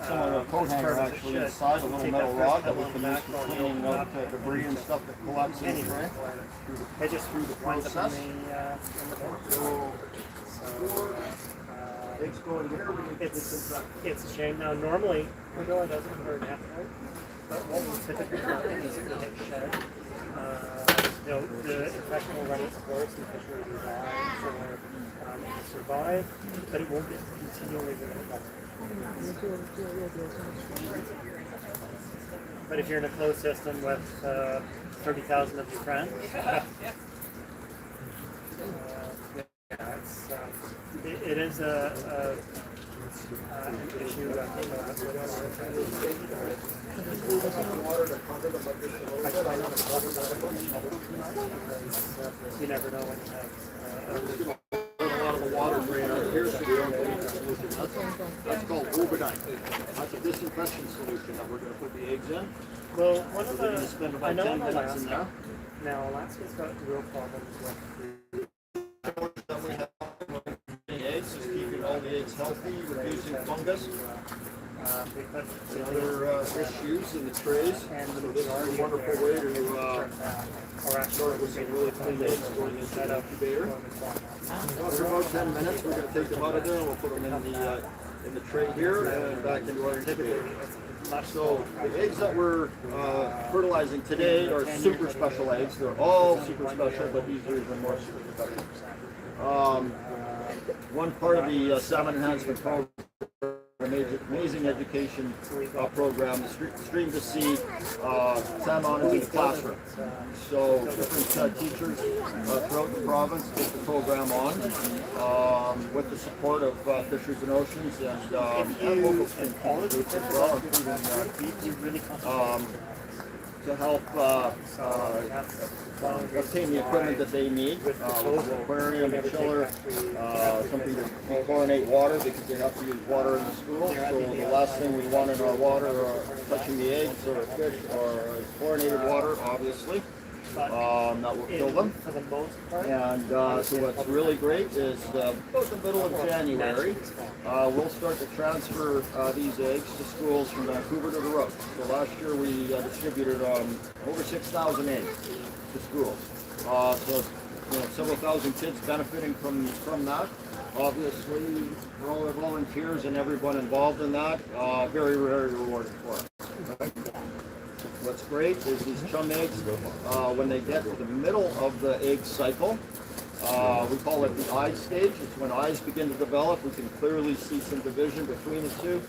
[SPEAKER 4] similar to a coat hanger actually inside, a little metal rod that we can use for cleaning out debris and stuff that collects in the tray.
[SPEAKER 3] They just
[SPEAKER 4] through the
[SPEAKER 3] winds up
[SPEAKER 4] process.
[SPEAKER 3] in the boat.
[SPEAKER 4] Eggs go in here.
[SPEAKER 3] It's a shame. Now, normally, Window doesn't hurt half time, but what we typically find is if we hit shed, the infection will run its course and the fish will die or survive, but it won't get continually infected. But if you're in a closed system with 30,000 of your friends, it is an issue. I try not to talk about it. You never know when you have.
[SPEAKER 4] A lot of the water drain out here, so we don't get any solution. That's called overnight. That's a disinfection solution that we're going to put the eggs in.
[SPEAKER 3] Well, one of
[SPEAKER 4] We're going to spend
[SPEAKER 3] the
[SPEAKER 4] about 10 minutes in there.
[SPEAKER 3] Now, Alaska's got real problems with
[SPEAKER 4] That we have the eggs is keeping all the eggs healthy, reducing fungus and other issues in the trays. So this is a wonderful way to start with some really clean eggs going into the incubator. After about 10 minutes, we're going to take them out of there and we'll put them in the tray here and back into our incubator. So the eggs that we're fertilizing today are super special eggs. They're all super special, but these are even more super special. One part of the salmon enhancement program, amazing education program, Stream to Sea salmon in the classroom. So different teachers throughout the province get the program on with the support of Fisheries and Oceans and local groups as well, including to help obtain the equipment that they need, with the aquarium, a chiller, something to chlorinate water because they have to use water in the school. So the last thing we want in our water touching the eggs or fish is chlorinated water, obviously. That will kill them. And so what's really great is about the middle of January, we'll start to transfer these eggs to schools from Vancouver to the Road. So last year we distributed over 6,000 eggs to schools. So several thousand kids benefiting from that. Obviously, for all the volunteers and everyone involved in that, very, very rewarding for us. Right? What's great is these chum eggs, when they get to the middle of the egg cycle, we call it the eye stage. It's when eyes begin to develop. We can clearly see some division between the two.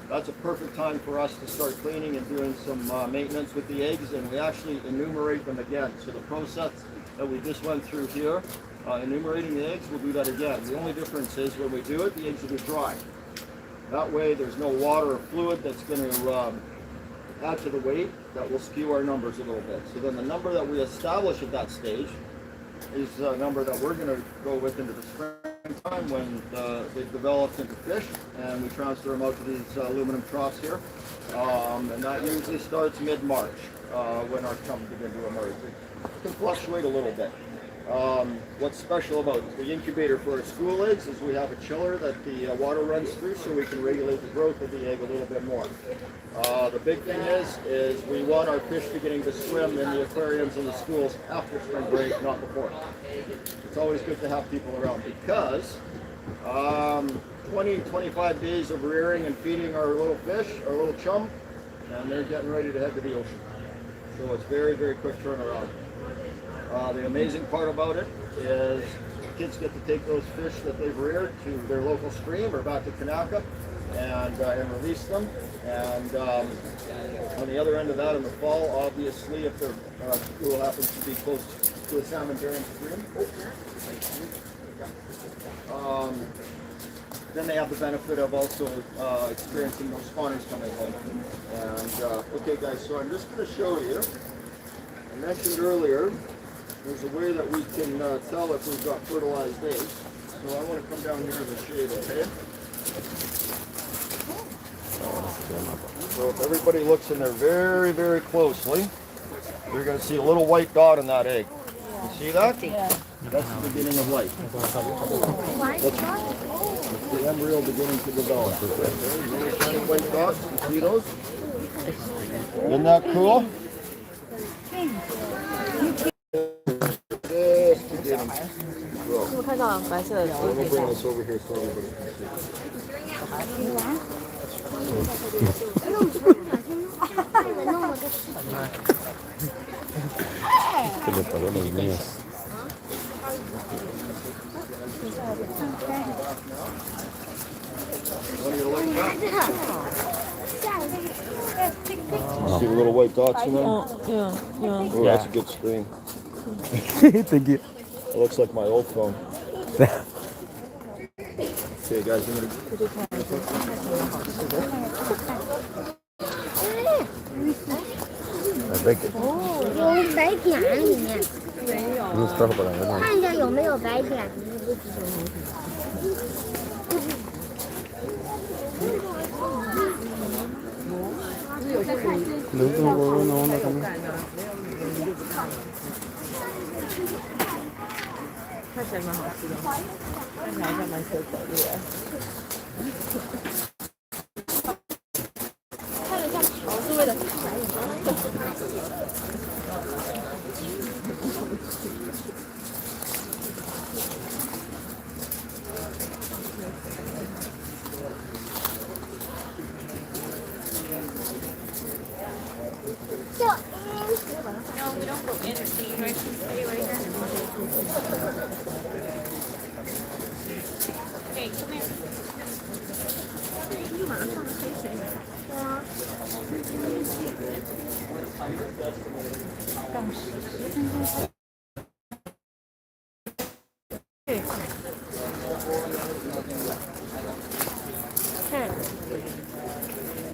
[SPEAKER 4] That's a perfect time for us to start cleaning and doing some maintenance with the eggs, and we actually enumerate them again. So the process that we just went through here, enumerating the eggs, we'll do that again. The only difference is when we do it, the eggs will be dry. That way there's no water or fluid that's going to add to the weight that will skew our numbers a little bit. So then the number that we establish at that stage is a number that we're going to go with into the springtime when they've developed into fish, and we transfer them out to these aluminum troughs here. And that usually starts mid-March when our chums begin to emerge. It can fluctuate a little bit. What's special about the incubator for our school eggs is we have a chiller that the water runs through so we can regulate the growth of the egg a little bit more. The big thing is we want our fish beginning to swim in the aquariums in the schools after spring break, not before. It's always good to have people around because 20-25 days of rearing and feeding our little fish, our little chum, and they're getting ready to head to the ocean. So it's very, very quick turnaround. The amazing part about it is kids get to take those fish that they've reared to their local stream or back to Kanaka and release them. And on the other end of that in the fall, obviously, if their school happens to be close to a salmon bearing stream, then they have the benefit of also experiencing those spawners coming home. And okay guys, so I'm just going to show you, I mentioned earlier, there's a way that we can tell if we've got fertilized eggs. So I want to come down here in the shade, okay? So if everybody looks in there very, very closely, you're going to see a little white dot in that egg. You see that? Yeah. That's the beginning of life. That's the embryo beginning to develop. Okay? Little tiny white dots, you see those? Isn't that cool? Let me bring this over here so everybody
[SPEAKER 1] Que le paró los míos.
[SPEAKER 4] see the little white dots in there?
[SPEAKER 6] Yeah.
[SPEAKER 4] Oh, that's a good screen.
[SPEAKER 1] Thank you.
[SPEAKER 4] It looks like my old phone. Okay, guys, I'm gonna.
[SPEAKER 1] I like it.
[SPEAKER 6] 有白点里面，
[SPEAKER 1] No está para nada.
[SPEAKER 6] 看一下有没有白点。
[SPEAKER 1] Le último bueno onda también.
[SPEAKER 7] 看起来蛮好吃的，看起来还蛮可口的。看了一下，哦，是为了。No, we don't go in or see, right? Stay right here. Hey, come here. 立马上水水。对啊。等10分钟。对。看，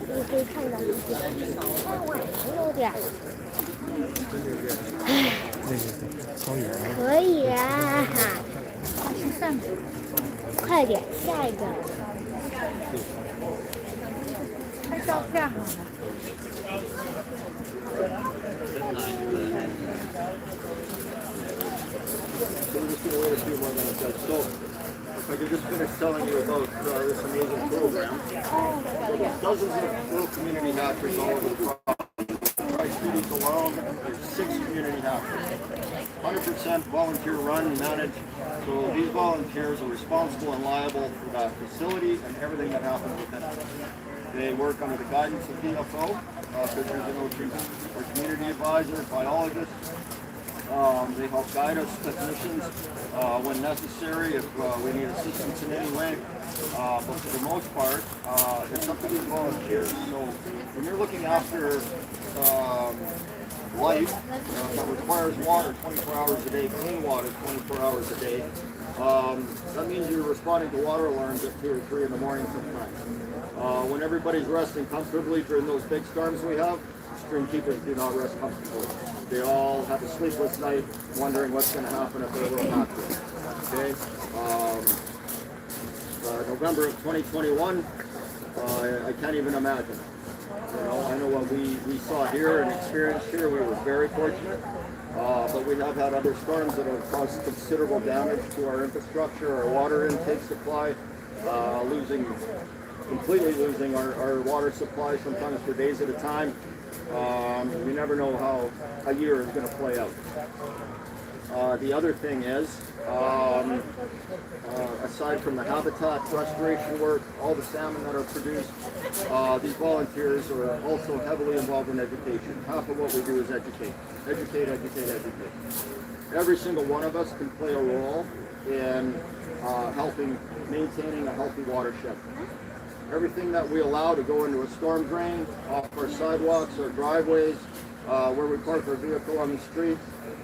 [SPEAKER 7] 你可以看到，太晚了有点。 可以啊，快点，下一个。拍照片好了。
[SPEAKER 4] So, if I could just finish telling you about this amazing program. Dozens of little community hatcheries all over the province. Cities alone, there's 6 community hatcheries. 100% volunteer run, managed. So these volunteers are responsible and liable for that facility and everything that happens within it. They work under the guidance of PFO, Fisheries and Ocean, our community advisors, biologists. They help guide us, technicians, when necessary, if we need assistance in any way. But for the most part, it's up to these volunteers. So when you're looking after life that requires water 24 hours a day, clean water 24 hours a day, that means you're responding to water alarms at 2 or 3 in the morning sometimes. When everybody's resting comfortably during those big storms we have, stream keepers do not rest comfortably. They all have a sleepless night wondering what's going to happen if they're a little happier. Okay? November of 2021, I can't even imagine. You know, I know what we saw here and experienced here. We were very fortunate. But we have had other storms that have caused considerable damage to our infrastructure, our water intake supply, completely losing our water supply sometimes for days at a time. You never know how a year is going to play out. The other thing is, aside from the habitat restoration work, all the salmon that are produced, these volunteers are also heavily involved in education. Half of what we do is educate. Educate, educate, educate. Every single one of us can play a role in helping maintaining a healthy watershed. Everything that we allow to go into a storm drain, off our sidewalks, our driveways, where we park our vehicle on the street,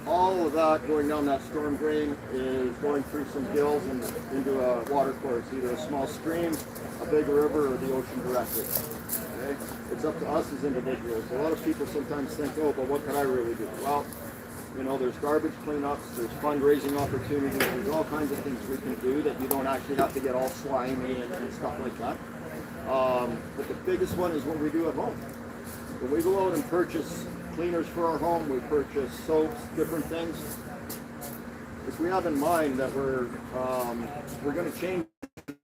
[SPEAKER 4] all of that going down that storm drain is going through some gills and into a water course, either a small stream, a big river, or the ocean directly. Okay? It's up to us as individuals. A lot of people sometimes think, oh, but what can I really do? Well, you know, there's garbage cleanups, there's fundraising opportunities, there's all kinds of things we can do that you don't actually have to get all slimy and stuff like that. But the biggest one is what we do at home. When we go out and purchase cleaners for our home, we purchase soaps, different things. If we have in mind that we're going to change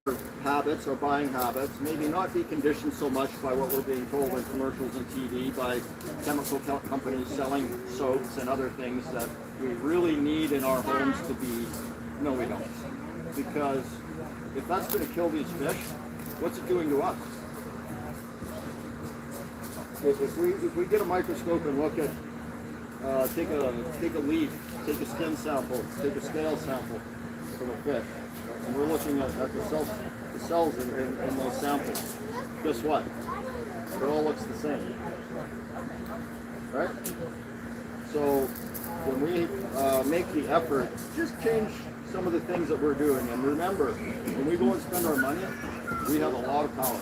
[SPEAKER 4] our habits, our buying habits, maybe not be conditioned so much by what we're being told in commercials and TV by chemical companies selling soaps and other things that we really need in our homes to be, no we don't. Because if that's going to kill these fish, what's it doing to us? If we get a microscope and look at, take a leaf, take a skin sample, take a scale sample from a fish, and we're looking at the cells in those samples, guess what? It all looks the same, right? So when we make the effort, just change some of the things that we're doing, and remember, when we go and spend our money, we have a lot of power.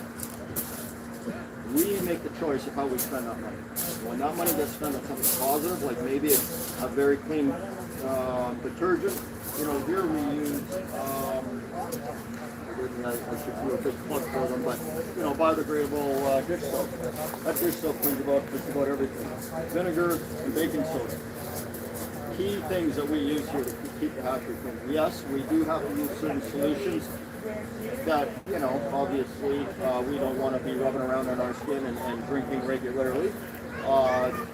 [SPEAKER 4] We make the choice of how we spend that money. When that money gets spent on something positive, like maybe a very clean detergent, you know, here we use, I should do a big plug for them, but, you know, biodegradable dish soap. That dish soap cleans just about everything. Vinegar and baking soda. Key things that we use here to keep the hatchery clean. Yes, we do have to use certain solutions that, you know, obviously we don't want to be rubbing around on our skin and drinking regularly.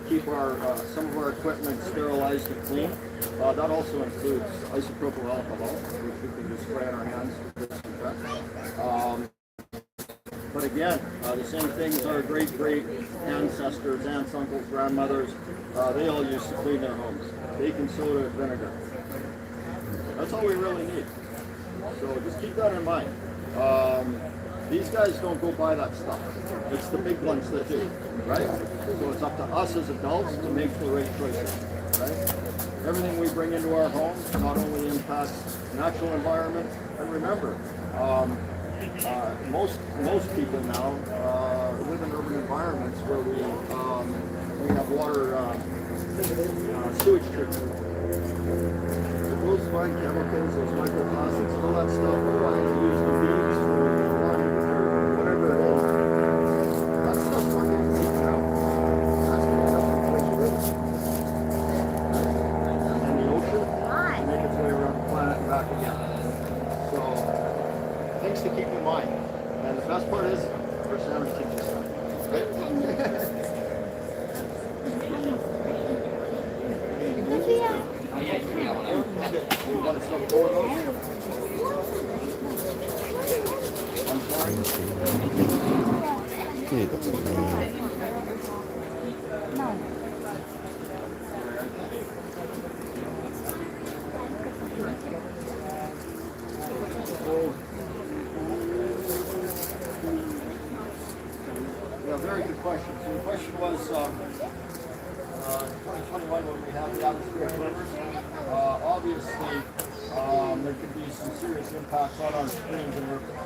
[SPEAKER 4] Keep our some of our equipment sterilized and clean. That also includes isopropyl alcohol, which we can just spray on our hands to disinfect. But again, the same things our great ancestors, aunts, uncles, grandmothers, they all used to clean their homes. Baking soda and vinegar. That's all we really need. So just keep that in mind. These guys don't go buy that stuff. It's the big ones that do, right? So it's up to us as adults to make the right choices, right? Everything we bring into our homes not only impacts the natural environment, and remember, most people now live in urban environments where we have water sewage treatment. Those fine chemicals, those microplastics, all that stuff, we use the beads for whatever it is. That stuff's not getting taken out. That's going to have to place rivers. And the ocean, and make its way around the planet and back again. So, things to keep in mind. And the best part is, our salmon teaches stuff. Right? You want to start four of those? I'm sorry. Yeah, very good question. So the question was, 2021 when we have the atmospheric rivers, obviously there could be some serious impacts on our streams and rivers.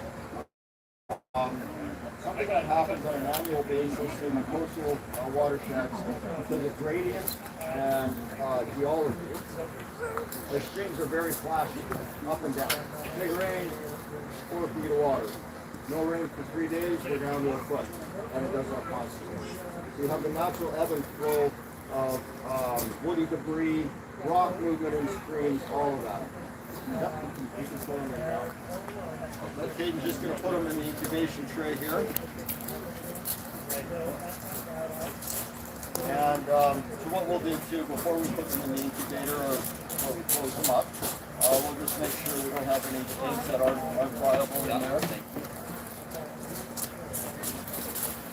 [SPEAKER 4] Something that happens on an annual basis in the coastal watersheds because of gradients and geology. The streams are very flashy, up and down. Big rain, 4 feet of water. No rain for 3 days, we're down to a foot, and it does not constantly. So you have the natural ebb and flow of woody debris, rock movement in streams, all of that. Yep, you can put them in now. Caden's just going to put them in the incubation tray here. And so what we'll do too, before we put them in the incubator or we close them up, we'll just make sure we don't have any things that aren't viable in there.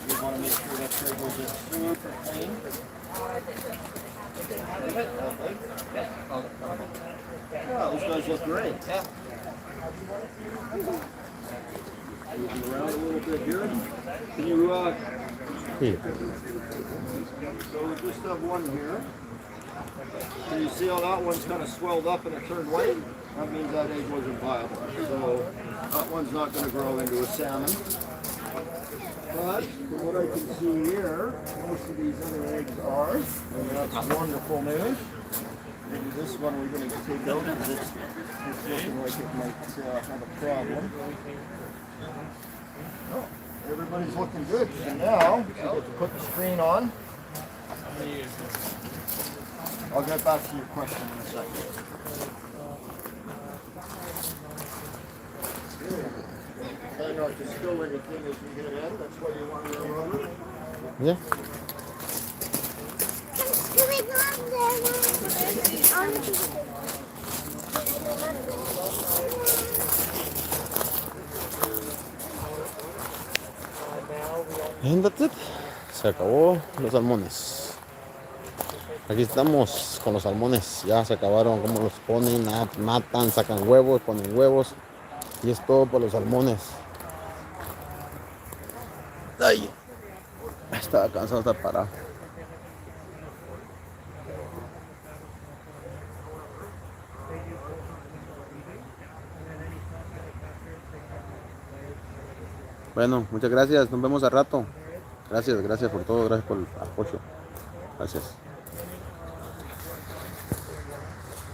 [SPEAKER 4] We want to make sure that tray goes in super clean. Yeah, those guys look great. Yeah. Moving around a little bit here. Can you, so we just have one here. So you see how that one's kind of swelled up and it turned white? That means that egg wasn't viable. So that one's not going to grow into a salmon. But from what I can see here, most of these other eggs are, and that's wonderful news. Maybe this one we're going to take out because it's looking like it might have a problem. Oh, everybody's looking good. So now, we get to put the screen on. I'll get back to your question in a second. Try not to spill anything as we get in. That's why you want to rubber.
[SPEAKER 1] Yeah. And that's it. Se acabó los salmones. Aquí estamos con los salmones. Ya se acabaron. Como los ponen, matan, sacan huevos, ponen huevos. Y es todo por los salmones. Ay, estaba cansado de estar parado. Bueno, muchas gracias. Nos vemos al rato. Gracias por todo. Gracias por el apoyo. Gracias.